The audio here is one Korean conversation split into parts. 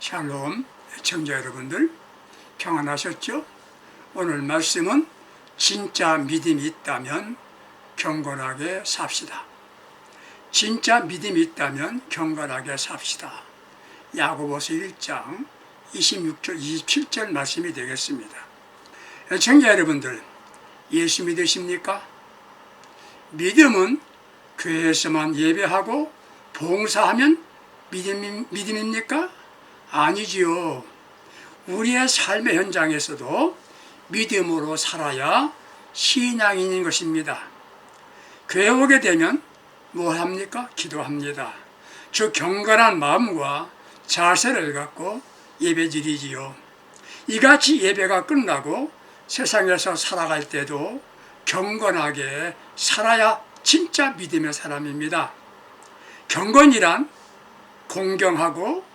샬롬 애청자 여러분들 평안하셨죠? 오늘 말씀은 진짜 믿음이 있다면 경건하게 삽시다. 진짜 믿음이 있다면 경건하게 삽시다. 야고보서 1장 26절 27절 말씀이 되겠습니다. 애청자 여러분들, 예수 믿으십니까? 믿음은 교회에서만 예배하고 봉사하면 믿음입니까? 아니지요. 우리의 삶의 현장에서도 믿음으로 살아야 신앙인인 것입니다. 교회 오게 되면 뭐 합니까? 기도합니다. 저 경건한 마음과 자세를 갖고 예배드리지요. 이같이 예배가 끝나고 세상에서 살아갈 때도 경건하게 살아야 진짜 믿음의 사람입니다. 경건이란 공경하고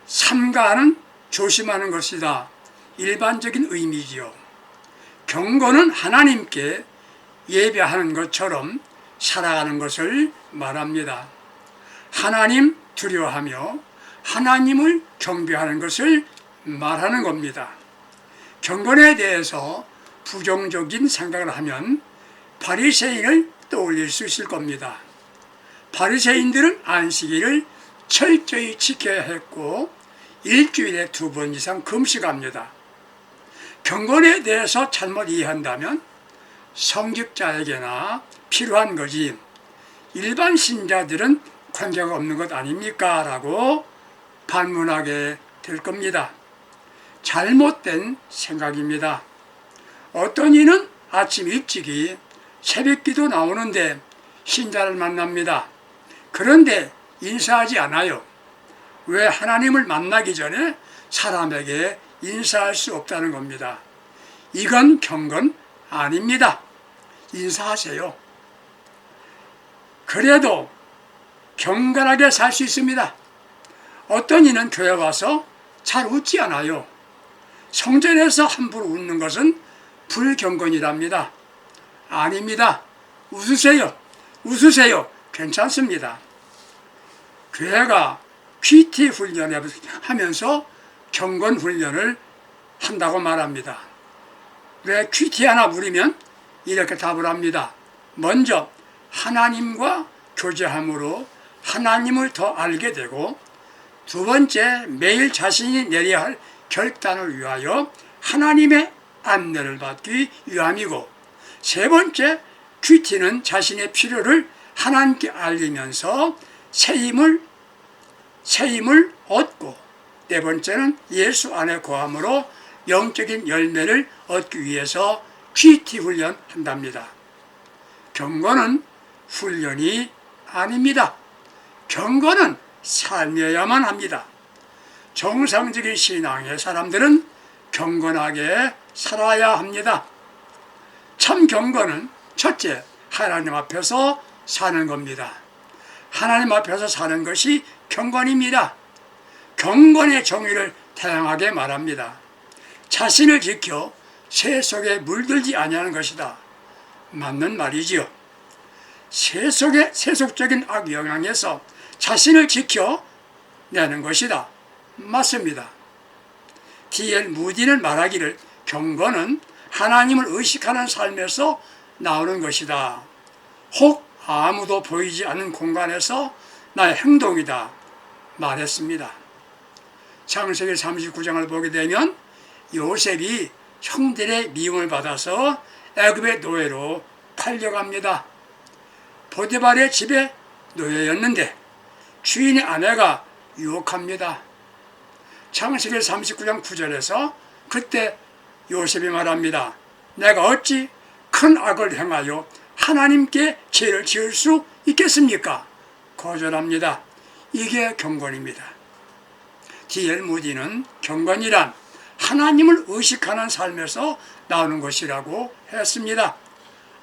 삼가하는 조심하는 것이다. 일반적인 의미지요. 경건은 하나님께 예배하는 것처럼 살아가는 것을 말합니다. 하나님 두려워하며 하나님을 경배하는 것을 말하는 겁니다. 경건에 대해서 부정적인 생각을 하면 바리새인을 떠올릴 수 있을 겁니다. 바리새인들은 안식일을 철저히 지켜야 했고 일주일에 2번 이상 금식합니다. 경건에 대해서 잘못 이해한다면 성직자에게나 필요한 거지 일반 신자들은 관계가 없는 것 아닙니까? 라고 반문하게 될 겁니다. 잘못된 생각입니다. 어떤 이는 아침 일찍이 새벽기도 나오는데 신자를 만납니다. 그런데 인사하지 않아요. 왜? 하나님을 만나기 전에 사람에게 인사할 수 없다는 겁니다. 이건 경건 아닙니다. 인사하세요. 그래도 경건하게 살 수 있습니다. 어떤 이는 교회 와서 잘 웃지 않아요. 성전에서 함부로 웃는 것은 불경건이랍니다. 아닙니다. 웃으세요. 웃으세요. 괜찮습니다. 교회가 퀴티 훈련을 하면서 경건 훈련을 한다고 말합니다. 왜 퀴티 하나 물으면 이렇게 답을 합니다. 먼저 하나님과 교제함으로 하나님을 더 알게 되고, 두 번째 매일 자신이 내려야 할 결단을 위하여 하나님의 안내를 받기 위함이고, 세 번째 퀴티는 자신의 필요를 하나님께 알리면서 새 힘을 얻고, 네 번째는 예수 안에 거함으로 영적인 열매를 얻기 위해서 퀴티 훈련한답니다. 경건은 훈련이 아닙니다. 경건은 삶이어야만 합니다. 정상적인 신앙의 사람들은 경건하게 살아야 합니다. 참 경건은 첫째, 하나님 앞에서 사는 겁니다. 하나님 앞에서 사는 것이 경건입니다. 경건의 정의를 다양하게 말합니다. 자신을 지켜 새 속에 물들지 아니하는 것이다. 맞는 말이지요. 세속적인 악영향에서 자신을 지켜내는 것이다. 맞습니다. D.L. 무디는 말하기를 경건은 하나님을 의식하는 삶에서 나오는 것이다. 혹 아무도 보이지 않는 공간에서 나의 행동이다 말했습니다. 창세기 39장을 보게 되면 요셉이 형들의 미움을 받아서 애굽의 노예로 팔려갑니다. 보디발의 집에 노예였는데 주인의 아내가 유혹합니다. 창세기 39장 9절에서 그때 요셉이 말합니다. 내가 어찌 큰 악을 행하여 하나님께 죄를 지을 수 있겠습니까? 거절합니다. 이게 경건입니다. D.L. 무디는 경건이란 하나님을 의식하는 삶에서 나오는 것이라고 했습니다.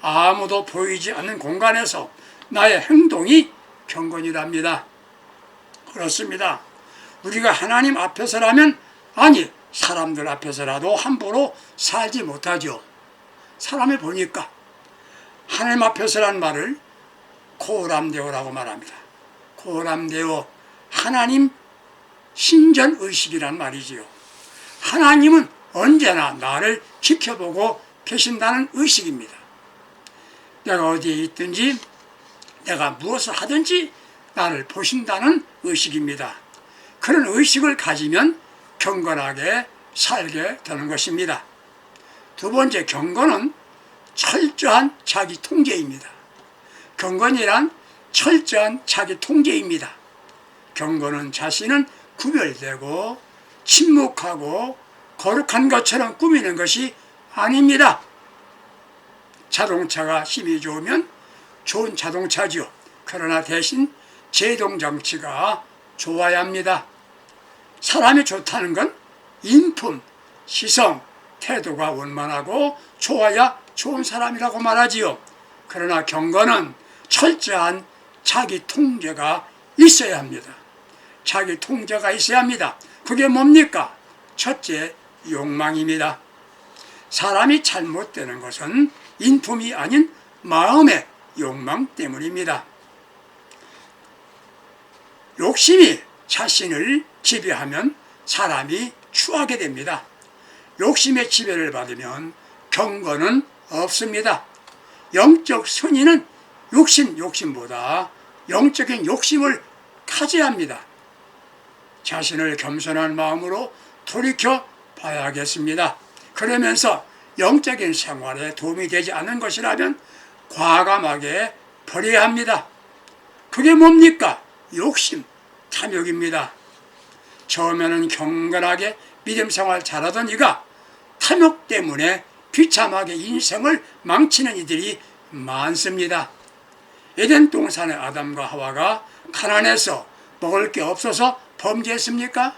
아무도 보이지 않는 공간에서 나의 행동이 경건이랍니다. 그렇습니다. 우리가 하나님 앞에서라면, 아니 사람들 앞에서라도 함부로 살지 못하죠. 사람을 보니까. 하나님 앞에서란 말을 코람데오라고 말합니다. 코람데오, 하나님 신전의식이란 말이지요. 하나님은 언제나 나를 지켜보고 계신다는 의식입니다. 내가 어디에 있든지 내가 무엇을 하든지 나를 보신다는 의식입니다. 그런 의식을 가지면 경건하게 살게 되는 것입니다. 두 번째, 경건은 철저한 자기 통제입니다. 경건이란 철저한 자기 통제입니다. 경건은 자신은 구별되고 침묵하고 거룩한 것처럼 꾸미는 것이 아닙니다. 자동차가 힘이 좋으면 좋은 자동차죠. 그러나 대신 제동장치가 좋아야 합니다. 사람이 좋다는 건 인품, 시성, 태도가 원만하고 좋아야 좋은 사람이라고 말하지요. 그러나 경건은 철저한 자기 통제가 있어야 합니다. 자기 통제가 있어야 합니다. 그게 뭡니까? 첫째, 욕망입니다. 사람이 잘못되는 것은 인품이 아닌 마음의 욕망 때문입니다. 욕심이 자신을 지배하면 사람이 추하게 됩니다. 욕심의 지배를 받으면 경건은 없습니다. 영적 선인은 욕심보다 영적인 욕심을 가져야 합니다. 자신을 겸손한 마음으로 돌이켜 봐야겠습니다. 그러면서 영적인 생활에 도움이 되지 않는 것이라면 과감하게 버려야 합니다. 그게 뭡니까? 욕심, 탐욕입니다. 처음에는 경건하게 믿음 생활 잘하던 이가 탐욕 때문에 비참하게 인생을 망치는 이들이 많습니다. 에덴 동산의 아담과 하와가 가난해서 먹을 게 없어서 범죄했습니까?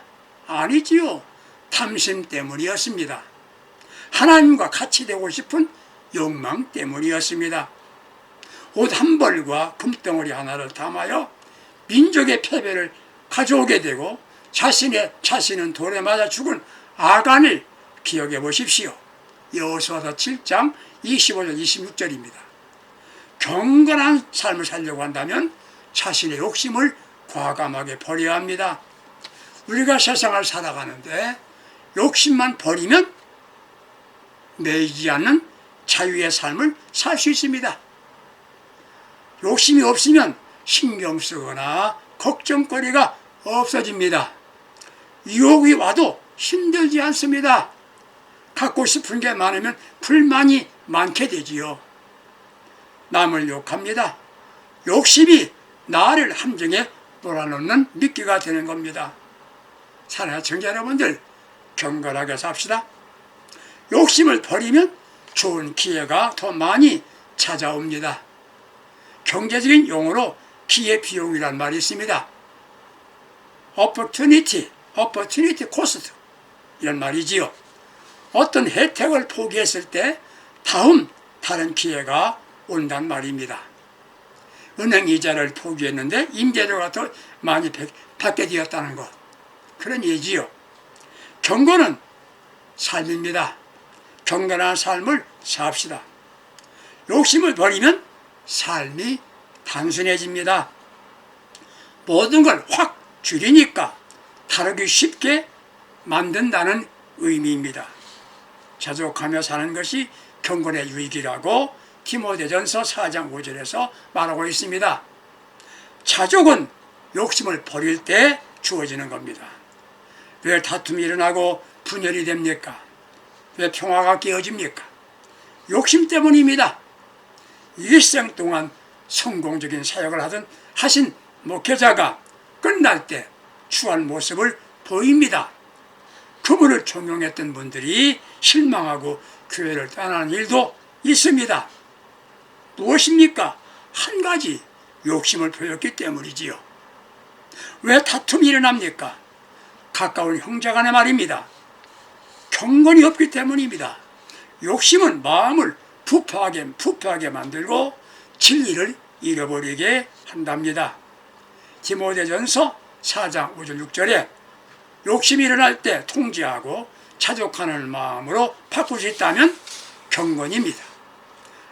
아니지요. 탐심 때문이었습니다. 하나님과 같이 되고 싶은 욕망 때문이었습니다. 옷 한 벌과 금덩어리 하나를 담아요 민족의 패배를 가져오게 되고 자신은 돌에 맞아 죽은 아간을 기억해 보십시오. 여호수아서 7장 25절 26절입니다. 경건한 삶을 살려고 한다면 자신의 욕심을 과감하게 버려야 합니다. 우리가 세상을 살아가는데 욕심만 버리면 매이지 않는 자유의 삶을 살 수 있습니다. 욕심이 없으면 신경 쓰거나 걱정거리가 없어집니다. 유혹이 와도 힘들지 않습니다. 갖고 싶은 게 많으면 불만이 많게 되지요. 남을 욕합니다. 욕심이 나를 함정에 몰아넣는 미끼가 되는 겁니다. 사랑하는 청자 여러분들, 경건하게 삽시다. 욕심을 버리면 좋은 기회가 더 많이 찾아옵니다. 경제적인 용어로 기회비용이란 말이 있습니다. opportunity cost 이런 말이지요. 어떤 혜택을 포기했을 때 다른 기회가 온단 말입니다. 은행 이자를 포기했는데 임대료가 더 많이 받게 되었다는 것, 그런 얘기지요. 경건은 삶입니다. 경건한 삶을 삽시다. 욕심을 버리면 삶이 단순해집니다. 모든 걸 확 줄이니까 다루기 쉽게 만든다는 의미입니다. 자족하며 사는 것이 경건의 유익이라고 디모데전서 4장 5절에서 말하고 있습니다. 자족은 욕심을 버릴 때 주어지는 겁니다. 왜 다툼이 일어나고 분열이 됩니까? 왜 평화가 깨어집니까? 욕심 때문입니다. 일생 동안 성공적인 사역을 하신 목회자가 끝날 때 추한 모습을 보입니다. 그분을 존경했던 분들이 실망하고 교회를 떠나는 일도 있습니다. 무엇입니까? 한 가지, 욕심을 보였기 때문이지요. 왜 다툼이 일어납니까? 가까운 형제간의 말입니다. 경건이 없기 때문입니다. 욕심은 마음을 부패하게 만들고 진리를 잃어버리게 한답니다. 디모데전서 4장 5절 6절에 욕심이 일어날 때 통제하고 자족하는 마음으로 바꿀 수 있다면 경건입니다.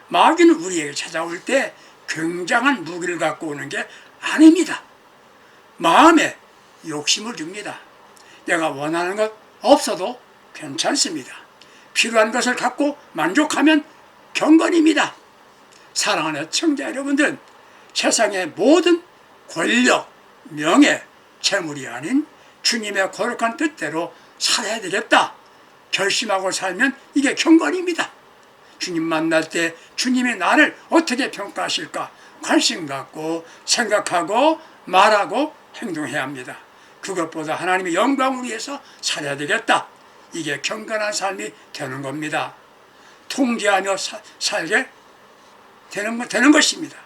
마귀는 우리에게 찾아올 때 굉장한 무기를 갖고 오는 게 아닙니다. 마음에 욕심을 줍니다. 내가 원하는 것 없어도 괜찮습니다. 필요한 것을 갖고 만족하면 경건입니다. 사랑하는 청자 여러분들은 세상의 모든 권력, 명예, 재물이 아닌 주님의 거룩한 뜻대로 살아야 되겠다 결심하고 살면 이게 경건입니다. 주님 만날 때 주님이 나를 어떻게 평가하실까 관심 갖고 생각하고 말하고 행동해야 합니다. 그것보다 하나님의 영광을 위해서 살아야 되겠다. 이게 경건한 삶이 되는 겁니다. 통제하며 살게 되는 것입니다.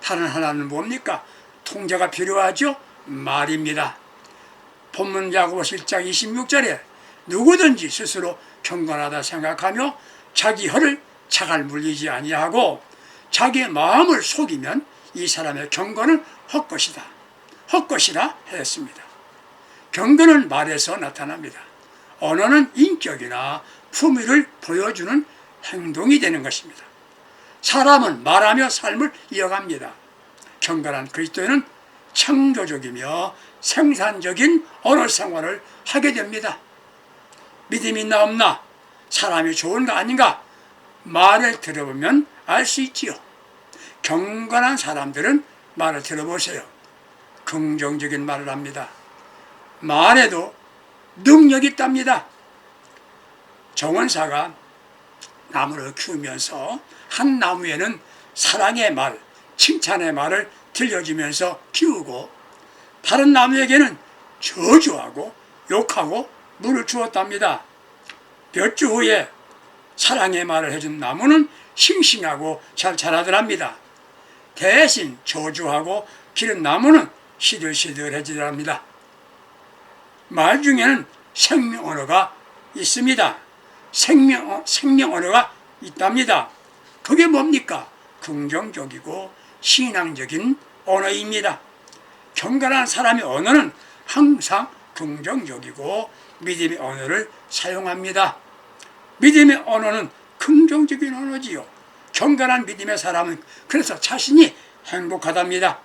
다른 하나는 뭡니까? 통제가 필요하죠? 말입니다. 본문 야고보서 1장 26절에 누구든지 스스로 경건하다 생각하며 자기 혀를 자갈 물리지 아니하고 자기의 마음을 속이면 이 사람의 경건은 헛것이다. 헛것이라 했습니다. 경건은 말에서 나타납니다. 언어는 인격이나 품위를 보여주는 행동이 되는 것입니다. 사람은 말하며 삶을 이어갑니다. 경건한 그리스도인은 창조적이며 생산적인 언어 생활을 하게 됩니다. 믿음이 있나 없나, 사람이 좋은가 아닌가 말을 들어보면 알 수 있지요. 경건한 사람들은 말을 들어보세요. 긍정적인 말을 합니다. 말에도 능력이 있답니다. 정원사가 나무를 키우면서 한 나무에는 사랑의 말, 칭찬의 말을 들려주면서 키우고 다른 나무에게는 저주하고 욕하고 물을 주었답니다. 몇 주 후에 사랑의 말을 해준 나무는 싱싱하고 잘 자라더랍니다. 대신 저주하고 기른 나무는 시들시들해지더랍니다. 말 중에는 생명 언어가 있습니다. 생명 언어가 있답니다. 그게 뭡니까? 긍정적이고 신앙적인 언어입니다. 경건한 사람의 언어는 항상 긍정적이고 믿음의 언어를 사용합니다. 믿음의 언어는 긍정적인 언어지요. 경건한 믿음의 사람은 그래서 자신이 행복하답니다.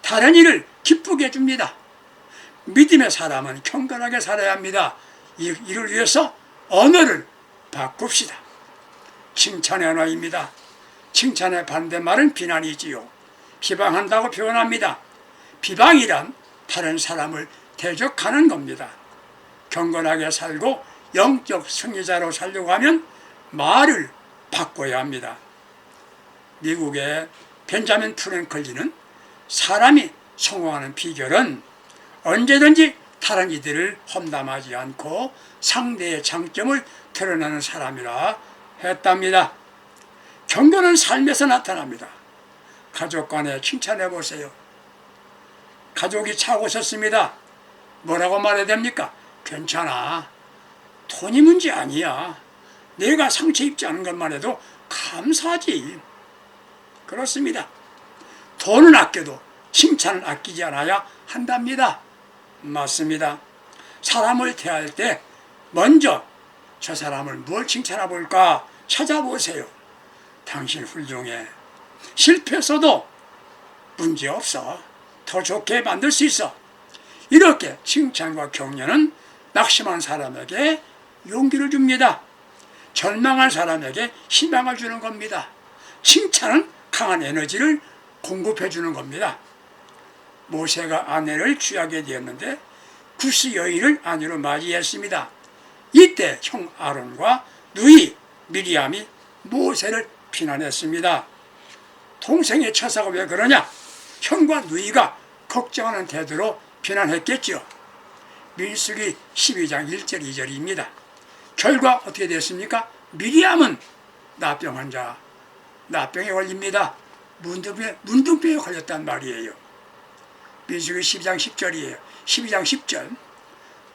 다른 이를 기쁘게 해줍니다. 믿음의 사람은 경건하게 살아야 합니다. 이를 위해서 언어를 바꿉시다. 칭찬의 언어입니다. 칭찬의 반대말은 비난이지요. 비방한다고 표현합니다. 비방이란 다른 사람을 대적하는 겁니다. 경건하게 살고 영적 승리자로 살려고 하면 말을 바꿔야 합니다. 미국의 벤자민 프랭클린은 사람이 성공하는 비결은 언제든지 다른 이들을 험담하지 않고 상대의 장점을 드러내는 사람이라 했답니다. 경건은 삶에서 나타납니다. 가족 간에 칭찬해 보세요. 가족이 차고 섰습니다. 뭐라고 말해야 됩니까? 괜찮아. 돈이 문제 아니야. 내가 상처 입지 않은 것만 해도 감사하지. 그렇습니다. 돈은 아껴도 칭찬을 아끼지 않아야 한답니다. 맞습니다. 사람을 대할 때 먼저 저 사람을 뭘 칭찬해 볼까 찾아보세요. 당신 훌륭해. 실패했어도 문제없어. 더 좋게 만들 수 있어. 이렇게 칭찬과 격려는 낙심한 사람에게 용기를 줍니다. 절망한 사람에게 희망을 주는 겁니다. 칭찬은 강한 에너지를 공급해 주는 겁니다. 모세가 아내를 취하게 되었는데 구스 여인을 아내로 맞이했습니다. 이때 형 아론과 누이 미리암이 모세를 비난했습니다. 동생의 처사가 왜 그러냐? 형과 누이가 걱정하는 태도로 비난했겠죠. 민수기 12장 1절 2절입니다. 결과 어떻게 됐습니까? 미리암은 나병 환자, 나병에 걸립니다. 문둥병에 걸렸단 말이에요. 민수기 12장 10절이에요. 12장 10절.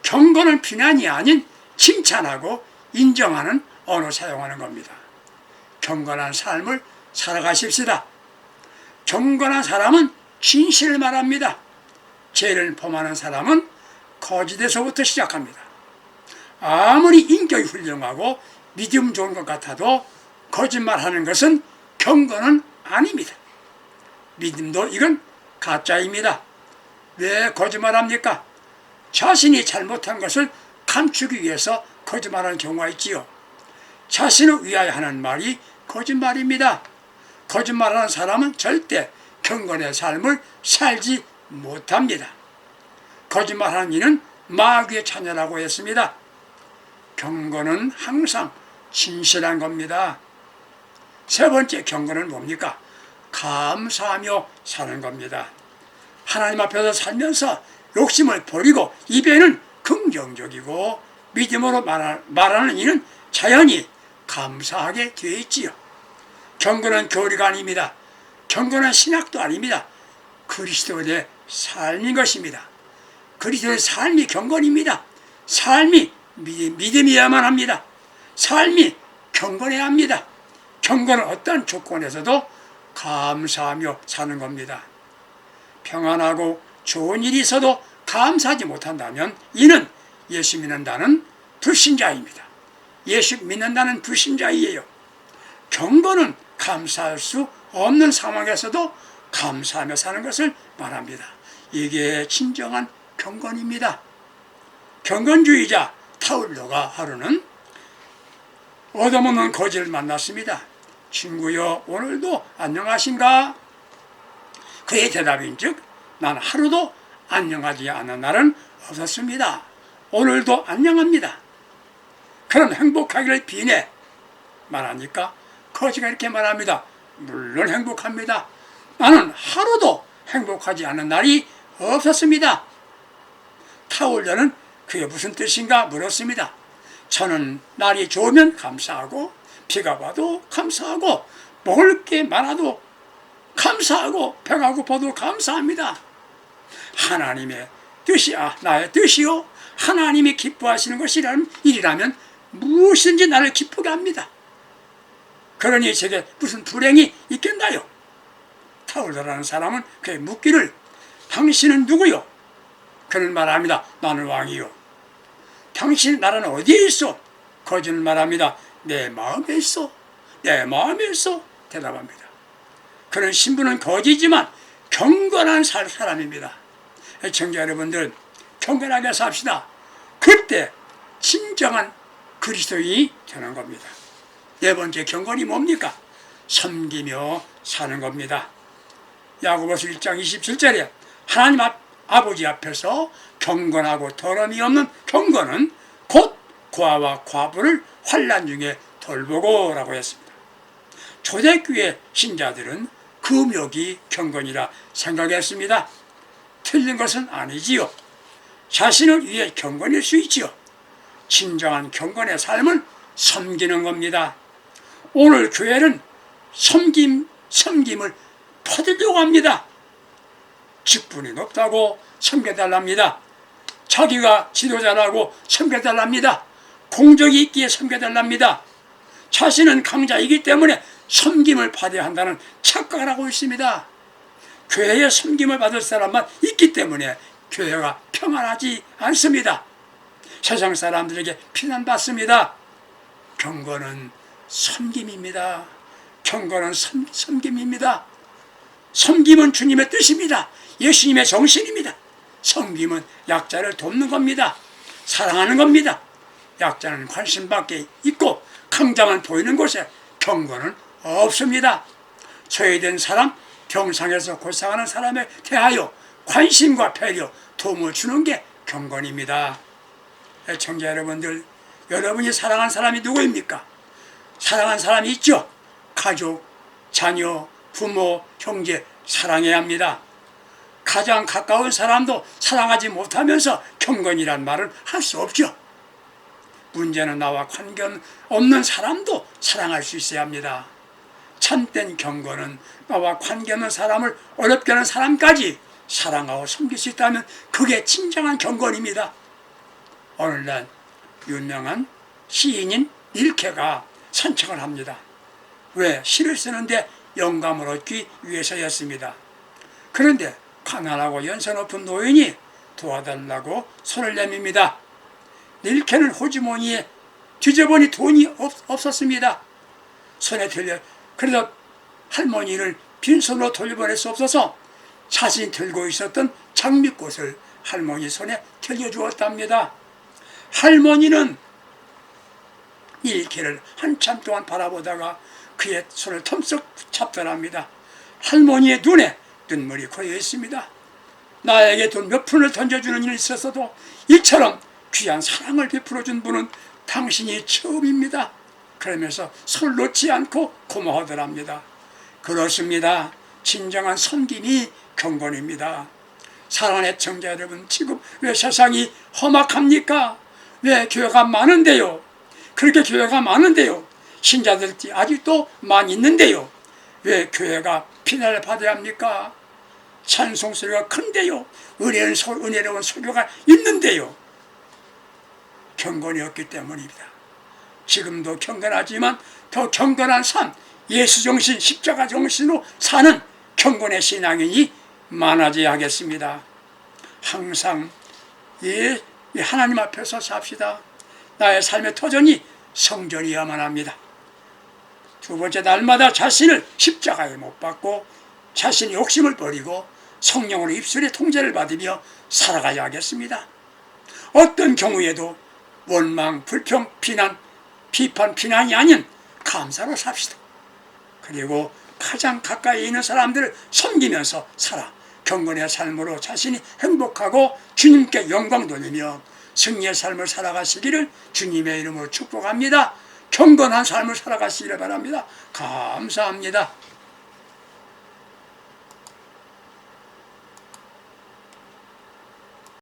경건은 비난이 아닌 칭찬하고 인정하는 언어 사용하는 겁니다. 경건한 삶을 살아가십시다. 경건한 사람은 진실을 말합니다. 죄를 범하는 사람은 거짓에서부터 시작합니다. 아무리 인격이 훌륭하고 믿음 좋은 것 같아도 거짓말하는 것은 경건은 아닙니다. 믿음도 이건 가짜입니다. 왜 거짓말합니까? 자신이 잘못한 것을 감추기 위해서 거짓말하는 경우가 있지요. 자신을 위하여 하는 말이 거짓말입니다. 거짓말하는 사람은 절대 경건의 삶을 살지 못합니다. 거짓말하는 이는 마귀의 자녀라고 했습니다. 경건은 항상 진실한 겁니다. 세 번째 경건은 뭡니까? 감사하며 사는 겁니다. 하나님 앞에서 살면서 욕심을 버리고 입에는 긍정적이고 믿음으로 말하는 이는 자연히 감사하게 되어 있지요. 경건은 교리가 아닙니다. 경건은 신학도 아닙니다. 그리스도의 삶인 것입니다. 그리스도의 삶이 경건입니다. 삶이 믿음이어야만 합니다. 삶이 경건해야 합니다. 경건은 어떤 조건에서도 감사하며 사는 겁니다. 평안하고 좋은 일이 있어도 감사하지 못한다면 이는 예수 믿는다는 불신자입니다. 예수 믿는다는 불신자이에요. 경건은 감사할 수 없는 상황에서도 감사하며 사는 것을 말합니다. 이게 진정한 경건입니다. 경건주의자 타울러가 하루는 얻어먹는 거지를 만났습니다. 친구여, 오늘도 안녕하신가? 그의 대답인즉 난 하루도 안녕하지 않은 날은 없었습니다. 오늘도 안녕합니다. 그럼 행복하기를 비네 말하니까 거지가 이렇게 말합니다. 물론 행복합니다. 나는 하루도 행복하지 않은 날이 없었습니다. 타올려는 그게 무슨 뜻인가 물었습니다. 저는 날이 좋으면 감사하고 비가 와도 감사하고 먹을 게 많아도 감사하고 배가 고파도 감사합니다. 하나님의 뜻이 나의 뜻이요 하나님이 기뻐하시는 것이라는 일이라면 무엇이든지 나를 기쁘게 합니다. 그러니 제게 무슨 불행이 있겠나요? 타올러라는 사람은 그에 묻기를 당신은 누구요? 그는 말합니다. 나는 왕이요. 당신 나라는 어디에 있어? 거지는 말합니다. 내 마음에 있어. 내 마음에 있어. 대답합니다. 그는 신분은 거지지만 경건한 사람입니다. 청자 여러분들, 경건하게 삽시다. 그때 진정한 그리스도인이 되는 겁니다. 네 번째 경건이 뭡니까? 섬기며 사는 겁니다. 야고보서 1장 27절에 하나님 아버지 앞에서 경건하고 더러움이 없는 경건은 곧 고아와 과부를 환난 중에 돌보고라고 했습니다. 초대교회 신자들은 금욕이 경건이라 생각했습니다. 틀린 것은 아니지요. 자신을 위해 경건일 수 있지요. 진정한 경건의 삶은 섬기는 겁니다. 오늘 교회는 섬김을 퍼들려고 합니다. 직분이 높다고 섬겨달랍니다. 자기가 지도자라고 섬겨달랍니다. 공적이 있기에 섬겨달랍니다. 자신은 강자이기 때문에 섬김을 받아야 한다는 착각을 하고 있습니다. 교회에 섬김을 받을 사람만 있기 때문에 교회가 평안하지 않습니다. 세상 사람들에게 비난받습니다. 경건은 섬김입니다. 경건은 섬김입니다. 섬김은 주님의 뜻입니다. 예수님의 정신입니다. 섬김은 약자를 돕는 겁니다. 사랑하는 겁니다. 약자는 관심밖에 있고 강자만 보이는 곳에 경건은 없습니다. 소외된 사람, 병상에서 고생하는 사람에 대하여 관심과 배려, 도움을 주는 게 경건입니다. 애청자 여러분들, 여러분이 사랑하는 사람이 누구입니까? 사랑하는 사람이 있죠? 가족, 자녀, 부모, 형제 사랑해야 합니다. 가장 가까운 사람도 사랑하지 못하면서 경건이란 말을 할 수 없죠. 문제는 나와 관계없는 사람도 사랑할 수 있어야 합니다. 참된 경건은 나와 관계없는 사람을 어렵게 하는 사람까지 사랑하고 섬길 수 있다면 그게 진정한 경건입니다. 오늘날 유명한 시인인 릴케가 산책을 합니다. 왜? 시를 쓰는데 영감을 얻기 위해서였습니다. 그런데 가난하고 연세 높은 노인이 도와달라고 손을 내밉니다. 릴케는 호주머니에 뒤져보니 돈이 없었습니다. 손에 들려 그래서 할머니를 빈손으로 돌려보낼 수 없어서 자신이 들고 있었던 장미꽃을 할머니 손에 들려주었답니다. 할머니는 이 길을 한참 동안 바라보다가 그의 손을 텀썩 잡더랍니다. 할머니의 눈에 눈물이 고여 있습니다. 나에게 돈 몇 푼을 던져주는 일이 있었어도 이처럼 귀한 사랑을 베풀어준 분은 당신이 처음입니다. 그러면서 손을 놓지 않고 고마워하더랍니다. 그렇습니다. 진정한 섬김이 경건입니다. 사랑하는 애청자 여러분, 지금 왜 세상이 험악합니까? 왜 교회가 많은데요? 그렇게 교회가 많은데요. 신자들이 아직도 많이 있는데요. 왜 교회가 피난을 받아야 합니까? 찬송 소리가 큰데요. 은혜로운 소교가 있는데요. 경건이 없기 때문입니다. 지금도 경건하지만 더 경건한 삶, 예수 정신, 십자가 정신으로 사는 경건의 신앙인이 많아져야 하겠습니다. 항상 하나님 앞에서 삽시다. 나의 삶의 터전이 성전이어야만 합니다. 두 번째, 날마다 자신을 십자가에 못 박고 자신의 욕심을 버리고 성령으로 입술의 통제를 받으며 살아가야 하겠습니다. 어떤 경우에도 원망, 불평, 비난, 비판, 비난이 아닌 감사로 삽시다. 그리고 가장 가까이 있는 사람들을 섬기면서 살아 경건의 삶으로 자신이 행복하고 주님께 영광 돌리며 승리의 삶을 살아가시기를 주님의 이름으로 축복합니다. 경건한 삶을 살아가시기를 바랍니다. 감사합니다.